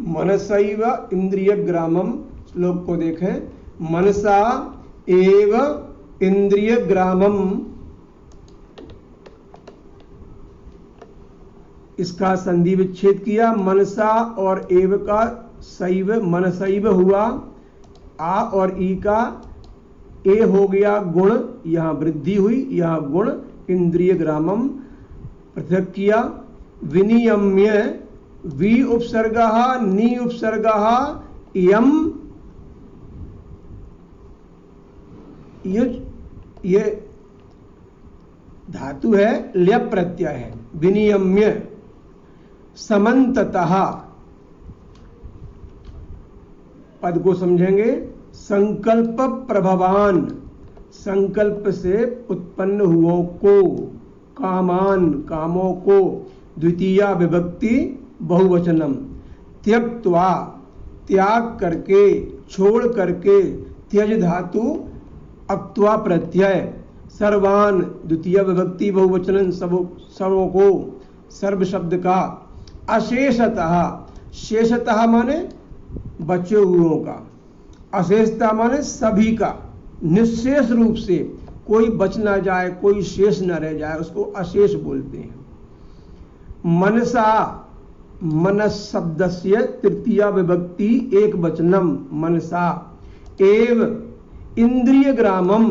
मनसैव इंद्रिय ग्रामम, श्लोक को देखें, मनसा एव इंद्रिय ग्रामम, इसका संधि विच्छेद किया, मनसा और एव का सैव मनसैव हुआ, आ और ई का ए हो गया गुण, यहां वृद्धि हुई, यहां गुण, इंद्रिय ग्रामम पृथक किया, विनियम्य, वि उपसर्गः नि उपसर्गः यम, ये धातु है, ल्यप प्रत्यय है, विनियम्य, समन्ततः, पद को समझेंगे, संकल्प प्रभवान, संकल्प से उत्पन्न हुओं को, कामान कामों को, द्वितीया विभक्ति बहुवचनम, त्यक्त्वा त्याग करके, छोड़ करके, त्यज धातु अक्त्वा प्रत्यय, सर्वान द्वितीय विभक्ति बहुवचन सबों को, सर्व शब्द का, अशेषतः, शेषतः माने बचे हुओं का, अशेषता माने सभी का, निशेष रूप से कोई बच ना जाए, कोई शेष न रह जाए, उसको अशेष बोलते हैं। मनसा, मनस शब्दस्य तृतीया विभक्ति एक वचनम, मनसा, एव इंद्रिय ग्रामम,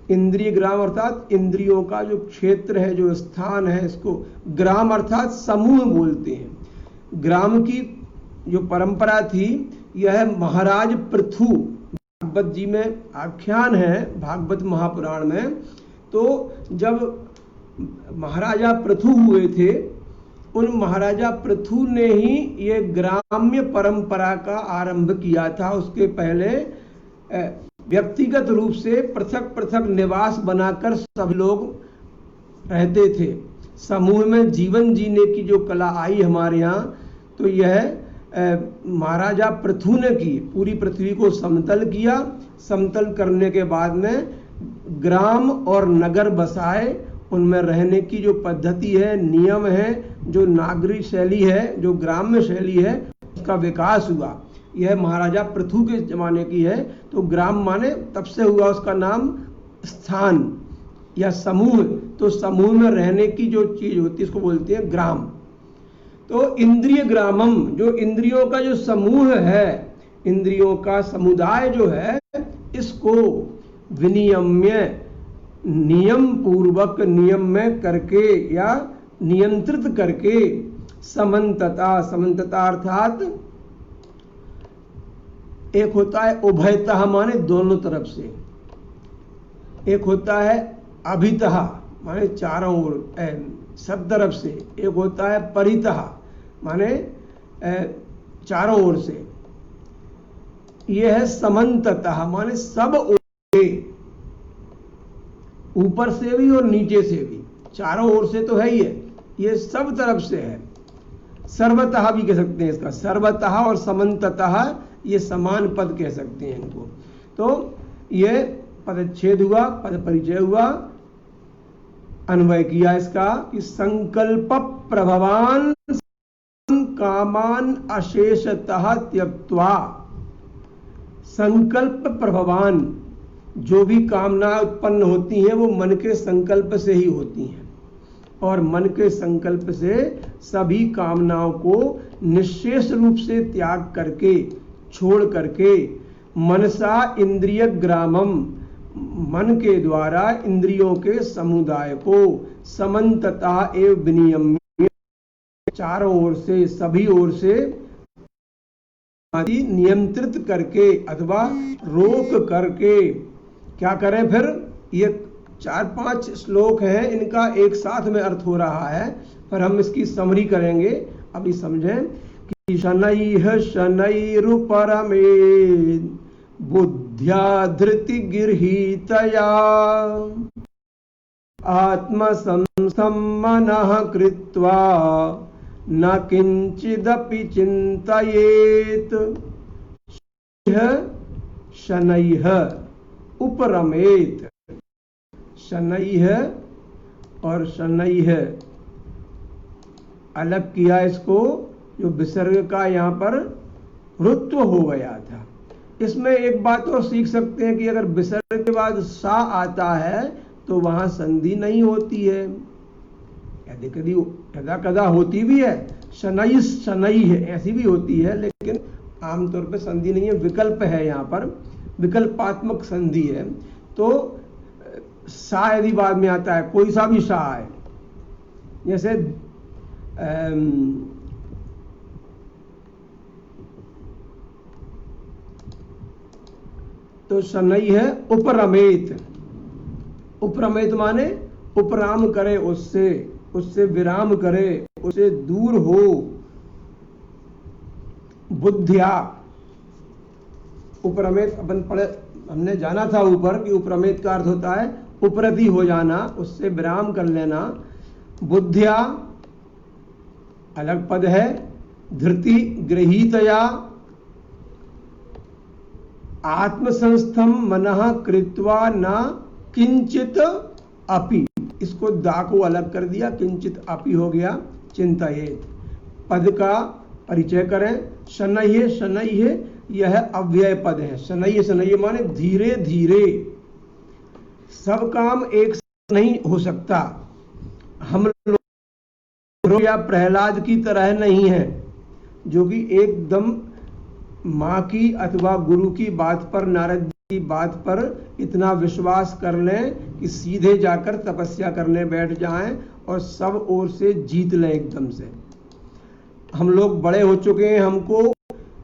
इंद्रिय ग्राम अर्थात इंद्रियों का जो क्षेत्र है, जो स्थान है, इसको ग्राम अर्थात समूह बोलते हैं। ग्राम की जो परंपरा थी, यह महाराज पृथु, भागवत जी में आख्यान है, भागवत महापुराण में, तो जब महाराजा पृथु हुए थे, उन महाराजा पृथु ने ही ये ग्राम्य परंपरा का आरंभ किया था। उसके पहले व्यक्तिगत रूप से पृथक पृथक निवास बनाकर सब लोग रहते थे। समूह में जीवन जीने की जो कला आई हमारे यहाँ, तो यह महाराजा पृथु ने की, पूरी पृथ्वी को समतल किया। समतल करने के बाद में ग्राम और नगर बसाए, उनमें रहने की जो पद्धति है, नियम है, जो नागरिक शैली है, जो ग्राम्य शैली है, उसका विकास हुआ। यह महाराजा पृथु के जमाने की है। तो ग्राम माने तब से हुआ उसका नाम स्थान या समूह। तो समूह में रहने की जो चीज होती है उसको बोलते हैं ग्राम। तो इंद्रिय ग्रामम, जो इंद्रियों का जो समूह है, इंद्रियों का समुदाय जो है, इसको विनियम्य, नियम पूर्वक, नियम में करके या नियंत्रित करके, समन्तता, समन्तता अर्थात एक होता है उभयतः माने दोनों तरफ से, एक होता है अभितः माने चारों ओर सब तरफ से, एक होता है परितः माने चारों ओर से। यह है समन्ततः माने सब ओर से, ऊपर से भी और नीचे से भी, चारों ओर से तो है ही है, ये सब तरफ से है। सर्वतः भी कह सकते हैं इसका, सर्वतः और समन्ततः ये समान पद कह सकते हैं इनको। तो ये पदच्छेद हुआ, पद परिचय हुआ, अन्वय किया इसका कि संकल्प प्रभवान कामान अशेषतः त्यक्त्वा। संकल्प प्रभवान, जो भी कामना उत्पन्न होती हैं वो मन के संकल्प से ही होती हैं, और मन के संकल्प से सभी कामनाओं को निश्शेष रूप से त्याग करके, छोड़ करके, मनसा इंद्रिय ग्रामम, मन के द्वारा इंद्रियों के समुदाय को, समन्तता एवं विनियम्य, चारों ओर से, सभी ओर से नियंत्रित करके अथवा रोक करके, क्या करें फिर? ये 4-5 श्लोक हैं, इनका एक साथ में अर्थ हो रहा है, पर हम इसकी समरी करेंगे। अभी समझें कि शनैः शनैरुपरमेत् बुद्ध्या धृति गृहीतया आत्मसंस्थं मनः कृत्वा न किंचिदपि चिंतयेत्। शनैः उपरमेत्, शनैः और शनैः अलग किया इसको, जो विसर्ग का यहाँ पर रुत्व हो गया था। इसमें एक बात और सीख सकते हैं कि अगर विसर्ग के बाद सा आता है तो वहां संधि नहीं होती है, यदि कभी कदा कदा होती भी है, शनई शनई है ऐसी भी होती है, लेकिन आमतौर पे संधि नहीं है, विकल्प है, यहाँ पर विकल्पात्मक संधि है। तो सा यदि बाद में आता है, कोई सा भी सा है, जैसे तो शनई है उपरमेत। उपरमेत माने उपराम करे, उससे विराम करे, उससे दूर हो। बुद्धिया, उपरमेत अपन पढ़े, हमने जाना था ऊपर कि उपरमेत का अर्थ होता है उपरति हो जाना, उससे विराम कर लेना। बुद्धिया अलग पद है। धृति गृहीतया आत्मसंस्थम मनः कृत्वा न किंचित अपि, इसको दा को अलग कर दिया, किंचित अपि हो गया चिंतयेत। पद का परिचय करें। शनैः शनैः यह अव्यय पद है। शनैः शनैः माने धीरे धीरे। सब काम एक साथ नहीं हो सकता। हम लोग या प्रहलाद की तरह नहीं है जो कि एकदम माँ की अथवा गुरु की बात पर, नारद की बात पर इतना विश्वास कर लें कि सीधे जाकर तपस्या करने बैठ जाएं और सब ओर से जीत लें एकदम से। हम लोग बड़े हो चुके हैं, हमको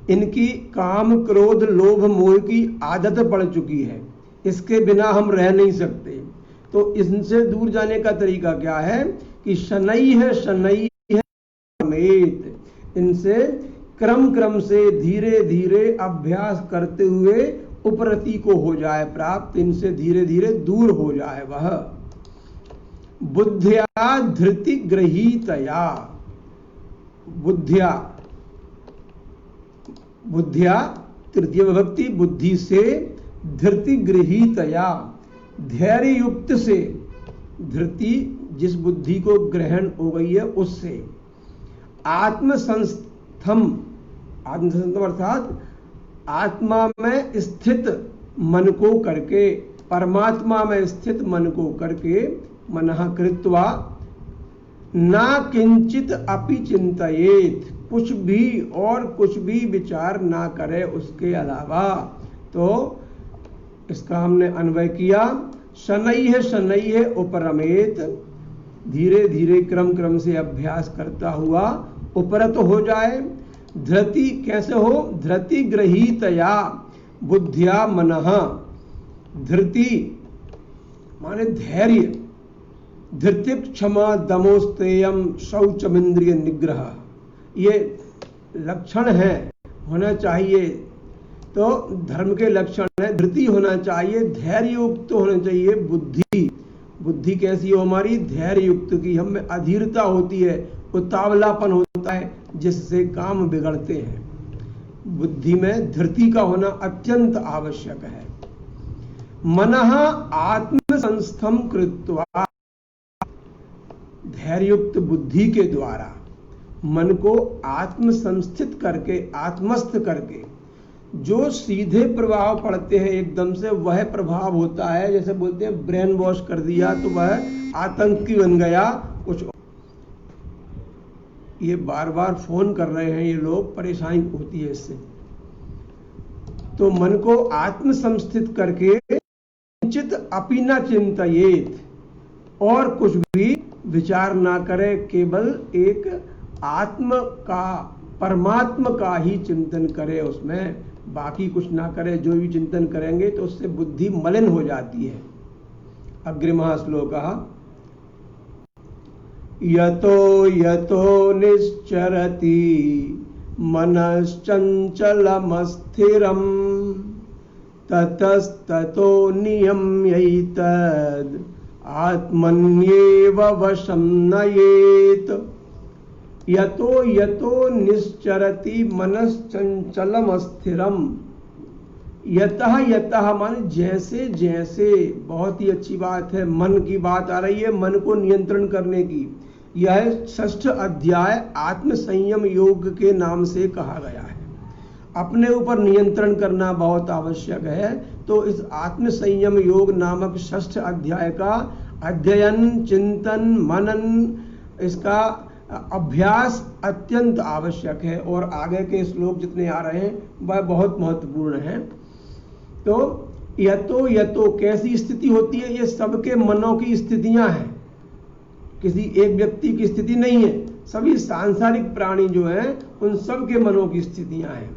इनकी काम क्रोध लोभ मोह की आदत पड़ चुकी है, इसके बिना हम रह नहीं सकते। तो इनसे दूर जाने का तरीका क्या है कि शनैः शनैः समेत, इनसे क्रम क्रम से धीरे धीरे अभ्यास करते हुए उपरति को हो जाए प्राप्त, इनसे धीरे धीरे दूर हो जाए वह। बुद्धिया धृति गृहीतया, बुद्धिया, बुद्धिया तृतीय विभक्ति, बुद्धि से, धृति गृहीतया धैर्य युक्त से, धृति जिस बुद्धि को ग्रहण हो गई है उससे, आत्मसंस्थम, आत्मसंस्थम अर्थात आत्मा में स्थित मन को करके, परमात्मा में स्थित मन को करके, मनः कृत्वा ना किंचित अपि चिंतयेत, कुछ भी और कुछ भी विचार ना करे उसके अलावा। तो इसका हमने अन्वय किया। शनैः शनैः उपरमेत, धीरे धीरे क्रम क्रम से अभ्यास करता हुआ उपरत हो जाए। धृति कैसे हो? धृति गृहीतया बुद्धिया मनः, धृति माने धैर्य, धृति क्षमा दमोस्तेयम शौचमिंद्रिय निग्रह, ये लक्षण है, होना चाहिए। तो धर्म के लक्षण है, धृति होना चाहिए, धैर्य युक्त होना चाहिए बुद्धि। बुद्धि कैसी हो हमारी? धैर्य युक्त की। हम में अधीरता होती है, उतावलापन होता है जिससे काम बिगड़ते हैं। बुद्धि में धृति का होना अत्यंत आवश्यक है। मनः आत्मसंस्थम कृत्वा, धैर्ययुक्त बुद्धि के द्वारा मन को आत्मसंस्थित करके, आत्मस्थ करके, जो सीधे प्रभाव पड़ते हैं एकदम से, वह प्रभाव होता है, जैसे बोलते हैं ब्रेन वॉश कर दिया तो वह आतंकी बन गया कुछ। ये बार बार फोन कर रहे हैं ये लोग, परेशानी होती है इससे। तो मन को आत्मसंस्थित करके किंचित अपि न चिंतयेत, और कुछ भी विचार ना करे, केवल एक आत्म का, परमात्मा का ही चिंतन करे, उसमें बाकी कुछ ना करे। जो भी चिंतन करेंगे तो उससे बुद्धि मलिन हो जाती है। अग्रिमः श्लोकः यतो यतो निश्चरति मनश्चञ्चलमस्थिरं ततस्ततो नियम्यैतद् आत्मन्येव वशं नयेत्। यतो यतो निश्चरति मनश्चंचलम स्थिरम, यतः यतः माने जैसे जैसे, बहुत ही अच्छी बात है, मन की बात आ रही है, मन को नियंत्रण करने की। यह 6ठ अध्याय आत्म संयम योग के नाम से कहा गया है। अपने ऊपर नियंत्रण करना बहुत आवश्यक है। तो इस आत्म संयम योग नामक 6ठ अध्याय का अध्ययन, चिंतन, मनन, इसका अभ्यास अत्यंत आवश्यक है और आगे के श्लोक जितने आ रहे हैं वह बहुत महत्वपूर्ण हैं। तो यतो कैसी स्थिति होती है? ये सबके मनों की स्थितियां हैं, किसी एक व्यक्ति की स्थिति नहीं है। सभी सांसारिक प्राणी जो हैं उन सब के मनों की स्थितियां हैं।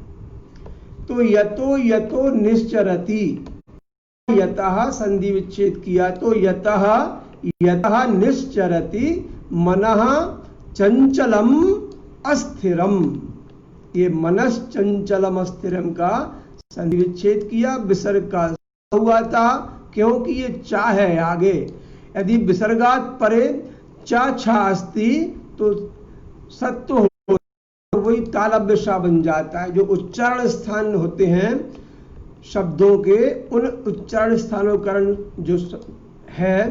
तो यतो निश्चरति, यतः संधि विच्छेद किया तो यतः निश्चरति मनः चंचलम अस्थिरम, ये मनस चंचलम अस्थिरम का संधि विच्छेद किया, विसर्ग का हुआ था क्योंकि ये चा है आगे। यदि विसर्गात परे चा छा अस्ति तो सत्व हो, वही तालव्य बन जाता है। जो उच्चारण स्थान होते हैं शब्दों के, उन उच्चारण स्थानोकरण जो है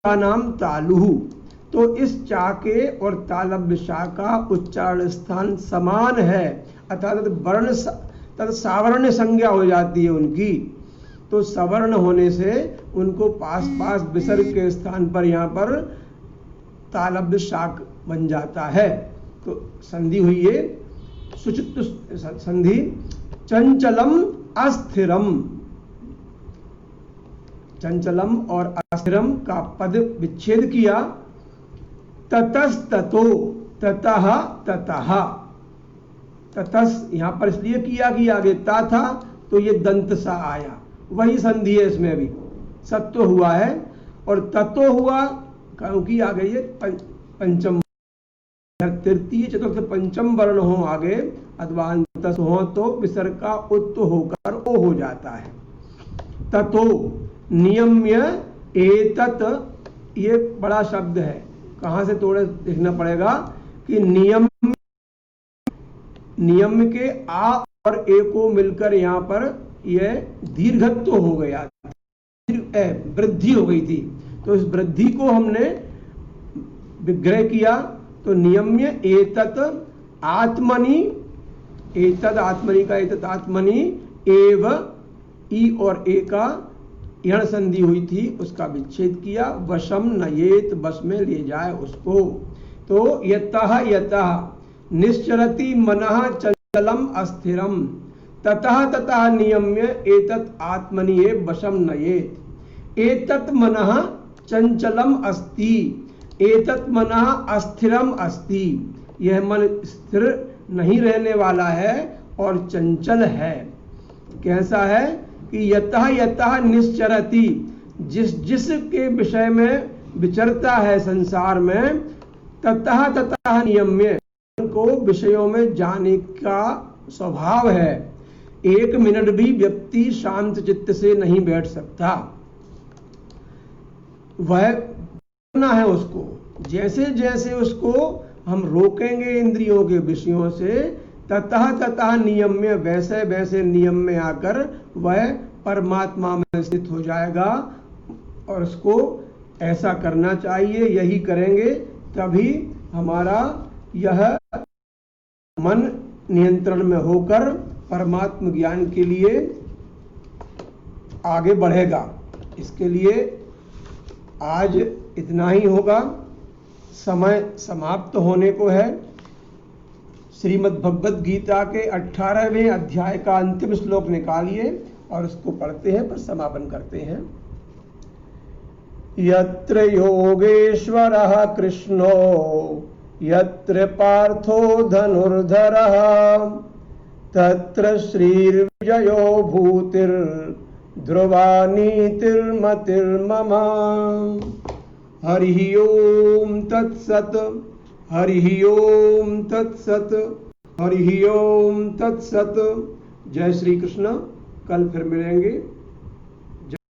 का नाम तालुहु। तो इस चा के और तालव्य शा का उच्चारण स्थान समान है, अर्थात वर्ण तथा सावर्ण संज्ञा हो जाती है उनकी। तो सवर्ण होने से उनको पास पास विसर्ग के स्थान पर यहाँ पर तालव्य शाक बन जाता है। तो संधि हुई है सुचित संधि, चंचलम अस्थिरम, चंचलम और अस्थिरम का पद विच्छेद किया। ततस्ततो, ततः ततः, ततस यहां पर इसलिए किया कि आगे ता था तो ये दंत सा आया, वही संधि है इसमें भी। सत्व हुआ है और ततो हुआ क्योंकि आगे ये पंचम तृतीय चतुर्थ पंचम वर्ण हो आगे अथवा अंतस हो तो विसर्ग का उत्त होकर ओ हो जाता है। ततो नियम्य एतत, ये बड़ा शब्द है, कहां से थोड़े देखना पड़ेगा कि नियम के आ और ए को मिलकर यहाँ पर यह दीर्घत्व हो गया, वृद्धि हो गई थी। तो इस वृद्धि को हमने विग्रह किया। तो नियम्य एतत आत्मनि, एतद आत्मनि का एतत आत्मनि एव ई और ए का यण संधि हुई थी उसका विच्छेद किया। वशम नयेत, बस में ले जाए उसको। तो यतः निश्चरति मनः चंचलम अस्थिरम, ततः ततः नियम्य एतत् आत्मनि एव वशम नयेत। एतत् मनः चंचलम अस्ति, एतत् मनः अस्थिरम अस्ति, यह मन स्थिर नहीं रहने वाला है और चंचल है। कैसा है कि यतः निश्चरति, जिस के विषय में विचरता है संसार में, ततः नियम्य, को विषयों में जाने का स्वभाव है। एक मिनट भी व्यक्ति शांत चित्त से नहीं बैठ सकता, वह करना है उसको। जैसे जैसे उसको हम रोकेंगे इंद्रियों के विषयों से, ततः नियम्य, वैसे वैसे नियम में आकर वह परमात्मा में स्थित हो जाएगा। और उसको ऐसा करना चाहिए, यही करेंगे तभी हमारा यह मन नियंत्रण में होकर परमात्म ज्ञान के लिए आगे बढ़ेगा। इसके लिए आज इतना ही होगा, समय समाप्त होने को है। श्रीमद् भगवद गीता के 18वें अध्याय का अंतिम श्लोक निकालिए और उसको पढ़ते हैं, पर समापन करते हैं। यत्र योगेश्वरः कृष्णो यत्र पार्थो धनुर्धरः तत्र श्रीर्विजयो भूतिर्ध्रुवा नीतिर्मतिर्मम। हरिः ओम तत्सत्, हरिः ओम तत्सत्, हरिः ओम तत्सत्। जय श्री कृष्ण। कल फिर मिलेंगे।